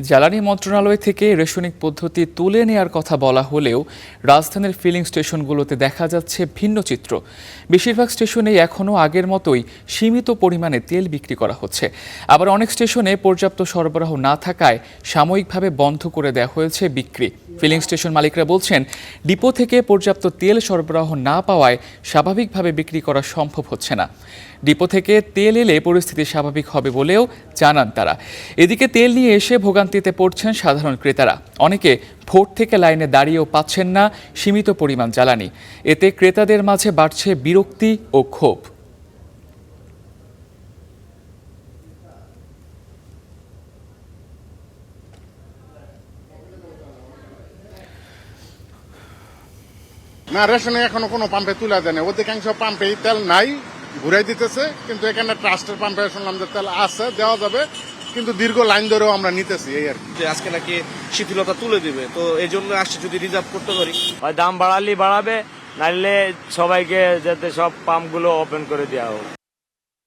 জ্বালানি মন্ত্রণালয় থেকে রেশনিং পদ্ধতি তুলে নেয়ার কথা বলা হলেও রাজধানীর ফিলিং স্টেশনগুলোতে দেখা যাচ্ছে ভিন্ন চিত্র। বেশিরভাগ স্টেশনেই এখনও আগের মতোই সীমিত পরিমাণে তেল বিক্রি করা হচ্ছে। আবার অনেক স্টেশনে পর্যাপ্ত সরবরাহ না থাকায় সাময়িকভাবে বন্ধ করে দেওয়া হয়েছে বিক্রি। ফিলিং স্টেশন মালিকরা বলছেন, ডিপো থেকে পর্যাপ্ত তেল সরবরাহ না পাওয়ায় স্বাভাবিকভাবে বিক্রি করা সম্ভব হচ্ছে না। ডিপো থেকে তেল এলে পরিস্থিতি স্বাভাবিক হবে বলেও জানান তারা। এদিকে তেল নিয়ে এসে ভোগান্তিতে পড়ছেন সাধারণ ক্রেতারা। অনেকে ভোর থেকে লাইনে দাঁড়িয়েও পাচ্ছেন না সীমিত পরিমাণ জ্বালানি। এতে ক্রেতাদের মাঝে বাড়ছে বিরক্তি ও ক্ষোভ। না, রেশনে এখনো কোনো পাম্পে তুলে দেয় না। অধিকাংশ পাম্পেই তেল নাই, ঘুরাই দিতেছে। কিন্তু এখানে ট্রাস্টের পাম্পে শুনলাম যে তেল আছে, দেওয়া যাবে, কিন্তু দীর্ঘ লাইন ধরেও আমরা নিতেছি এই আর কি। যে আজকে নাকি শিথিলতা তুলে দিবে, তো এই জন্য আসছে যদি রিজার্ভ করতে পারি। দাম বাড়ালেই বাড়াবে, নাইলে সবাইকে যাতে সব পাম্পগুলো ওপেন করে দেওয়া হোক।